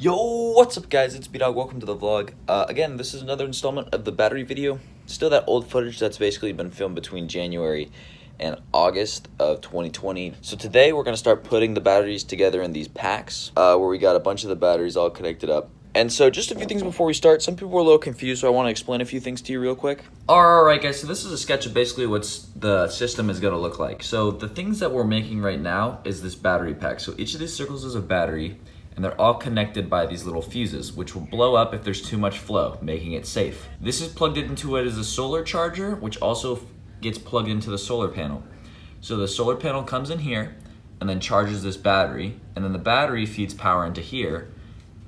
Yo, what's up guys, it's B-Dog, welcome to the vlog. Again, this is another installment of the battery video. Still that old footage that's basically been filmed between January and August of 2020. So today we're going to start putting the batteries together in these packs, where we got a bunch of the batteries all connected up. And so just a few things before we start. Some people were a little confused, so I want to explain a few things to you real quick. Alright guys, so this is a sketch of basically what the system is going to look like. So the things that we're making right now is this battery pack. So each of these circles is a battery, and they're all connected by these little fuses, which will blow up if there's too much flow, making it safe. This is plugged into it as a solar charger, which also gets plugged into the solar panel. So the solar panel comes in here and then charges this battery, and then the battery feeds power into here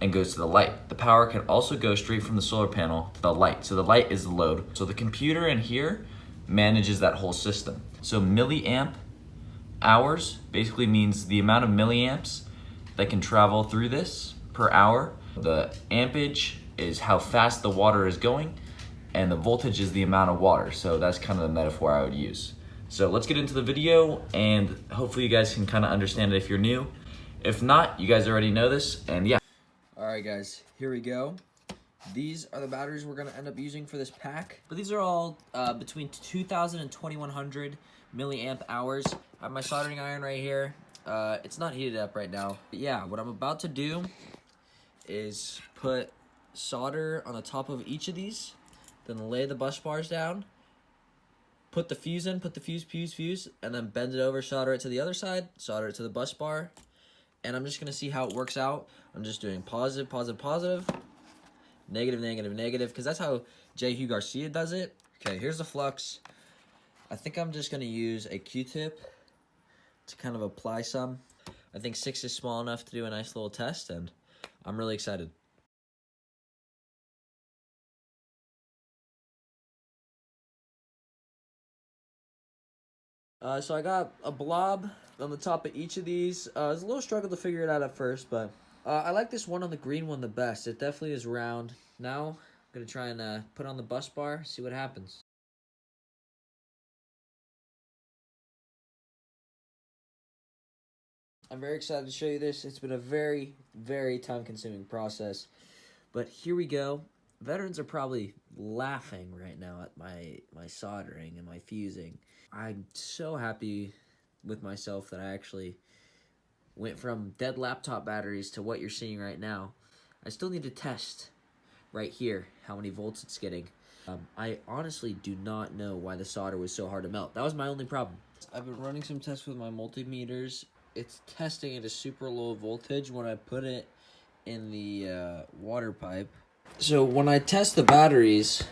and goes to the light. The power can also go straight from the solar panel to the light. So the light is the load. So the computer in here manages that whole system. So milliamp hours basically means the amount of milliamps that can travel through this per hour. The ampage is how fast the water is going, and the voltage is the amount of water. So that's kind of the metaphor I would use. So let's get into the video, and hopefully you guys can kind of understand it if you're new. If not, you guys already know this, and yeah. All right guys, here we go. These are the batteries we're gonna end up using for this pack. But these are all between 2,000 and 2,100 milliamp hours. I have my soldering iron right here. It's not heated up right now. But yeah, what I'm about to do is put solder on the top of each of these, then lay the bus bars down, put the fuse in, put the fuse, and then bend it over, solder it to the other side, solder it to the bus bar, and I'm just gonna see how it works out. I'm just doing positive, positive, positive, negative, negative, negative, because that's how J. Hugh Garcia does it. Okay, here's the flux. I think I'm just gonna use a Q-tip to kind of apply some. I think 6 is small enough to do a nice little test, and I'm really excited. So I got a blob on the top of each of these. It was a little struggle to figure it out at first, but I like this one on the green one the best. It definitely is round. Now I'm gonna try and put on the bus bar, see what happens. I'm very excited to show you this. It's been a very, very time-consuming process, but here we go. Veterans are probably laughing right now at my soldering and my fusing. I'm so happy with myself that I actually went from dead laptop batteries to what you're seeing right now. I still need to test right here how many volts it's getting. I honestly do not know why the solder was so hard to melt. That was my only problem. I've been running some tests with my multimeters. It's testing at a super low voltage when I put it in the water pipe. So when I test the batteries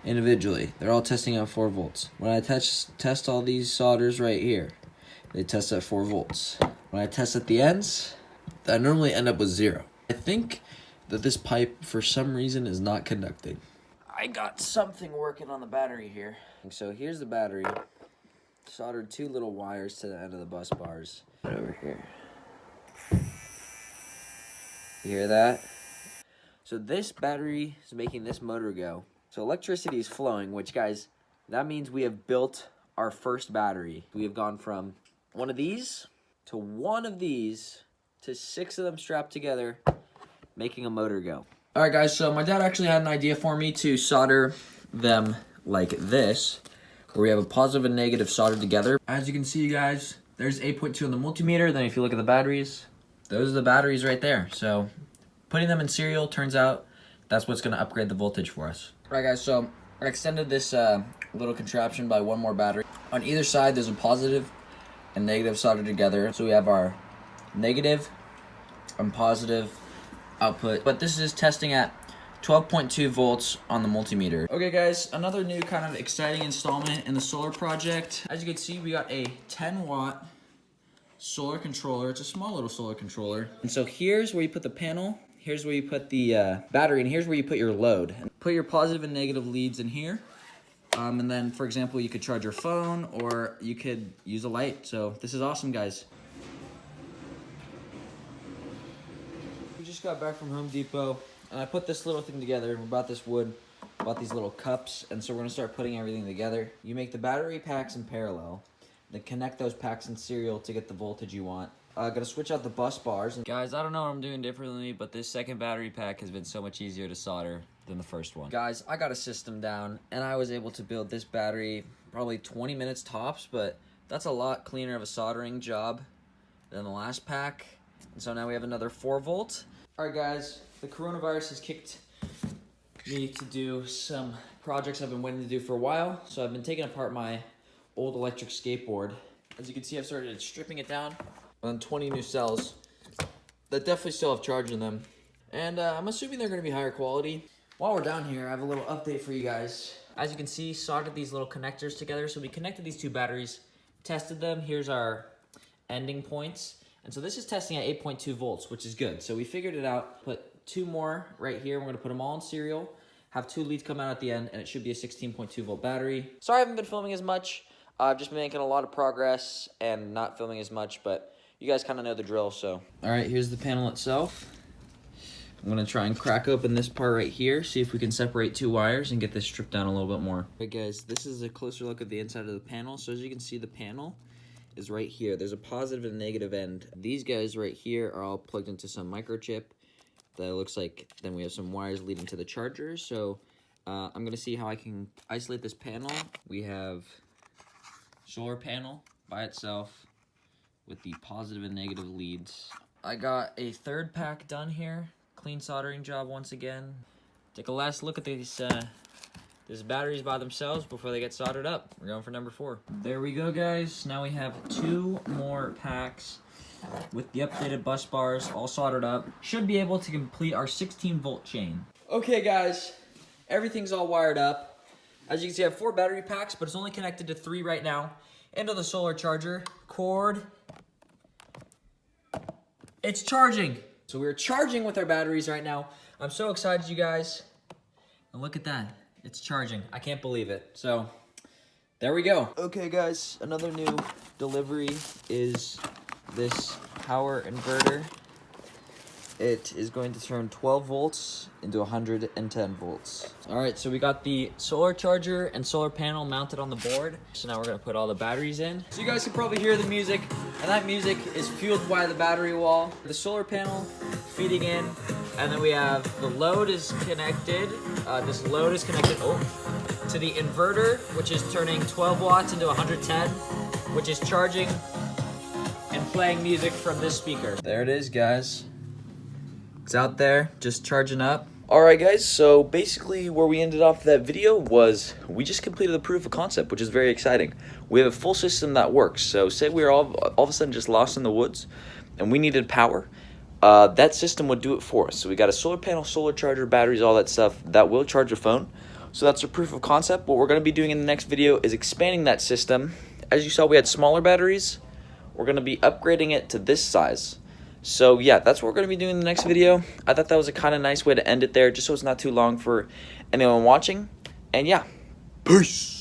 individually, they're all testing at 4 volts. When I test all these solders right here, they test at 4 volts. When I test at the ends, I normally end up with 0. I think that this pipe, for some reason, is not conducting. I got something working on the battery here. So here's the battery. Soldered 2 little wires to the end of the bus bars. Right over here. You hear that? So this battery is making this motor go. So electricity is flowing, which, guys, that means we have built our first battery. We have gone from one of these to one of these to 6 of them strapped together, making a motor go. All right, guys, so my dad actually had an idea for me to solder them like this, where we have a positive and negative soldered together. As you can see, guys, there's 8.2 on the multimeter. Then if you look at the batteries, those are the batteries right there. So putting them in serial, turns out that's what's gonna upgrade the voltage for us. All right, guys, so I extended this little contraption by 1 more battery. On either side, there's a positive and negative soldered together. So we have our negative and positive output, but this is testing at 12.2 volts on the multimeter. Okay guys, another new kind of exciting installment in the solar project. As you can see, we got a 10-watt solar controller. It's a small little solar controller. And so here's where you put the panel, here's where you put the battery, and here's where you put your load. Put your positive and negative leads in here. And then, for example, you could charge your phone, or you could use a light. So this is awesome, guys. We just got back from Home Depot, and I put this little thing together. We bought this wood, bought these little cups, and so we're gonna start putting everything together. You make the battery packs in parallel, then connect those packs in serial to get the voltage you want. Gonna switch out the bus bars. Guys, I don't know what I'm doing differently, but this second battery pack has been so much easier to solder than the first one. Guys, I got a system down, and I was able to build this battery probably 20 minutes tops, but that's a lot cleaner of a soldering job than the last pack. And so now we have another 4-volt. All right, guys, the coronavirus has kicked me to do some projects I've been waiting to do for a while. So I've been taking apart my old electric skateboard. As you can see, I've started stripping it down on 20 new cells that definitely still have charge in them. And I'm assuming they're gonna be higher quality. While we're down here, I have a little update for you guys. As you can see, soldered these little connectors together. So we connected these two batteries, tested them. Here's our ending points. And so this is testing at 8.2 volts, which is good. So we figured it out, put 2 more right here. We're gonna put them all in serial, have 2 leads come out at the end, and it should be a 16.2 volt battery. Sorry I haven't been filming as much. I've just been making a lot of progress and not filming as much, but you guys kind of know the drill, so. All right, here's the panel itself. I'm gonna try and crack open this part right here, see if we can separate 2 wires and get this stripped down a little bit more. All right, guys, this is a closer look at the inside of the panel. So as you can see, the panel is right here. There's a positive and a negative end. These guys right here are all plugged into some microchip that looks like, then we have some wires leading to the charger. So I'm gonna see how I can isolate this panel. We have solar panel by itself with the positive and negative leads. I got a 3rd pack done here. Clean soldering job once again. Take a last look at these batteries by themselves before they get soldered up. We're going for number 4. There we go, guys. Now we have 2 more packs with the updated bus bars all soldered up. Should be able to complete our 16-volt chain. Okay, guys. Everything's all wired up. As you can see, I have 4 battery packs, but it's only connected to 3 right now. Into the solar charger. Cord. It's charging. So we're charging with our batteries right now. I'm so excited, you guys. And look at that. It's charging. I can't believe it. So there we go. Okay, guys, another new delivery is this power inverter. It is going to turn 12 volts into 110 volts. All right, so we got the solar charger and solar panel mounted on the board. So now we're gonna put all the batteries in. So you guys can probably hear the music, and that music is fueled by the battery wall. The solar panel feeding in, and then we have the load is connected. This load is connected to the inverter, which is turning 12 watts into 110, which is charging and playing music from this speaker. There it is, guys. It's out there, just charging up. All right, guys, so basically where we ended off that video was we just completed the proof of concept, which is very exciting. We have a full system that works. So say we were all of a sudden just lost in the woods and we needed power, that system would do it for us. So we got a solar panel, solar charger, batteries, all that stuff that will charge a phone. So that's a proof of concept. What we're gonna be doing in the next video is expanding that system. As you saw, we had smaller batteries. We're gonna be upgrading it to this size. So yeah, that's what we're going to be doing in the next video. I thought that was a kind of nice way to end it there, just so it's not too long for anyone watching. And yeah, peace.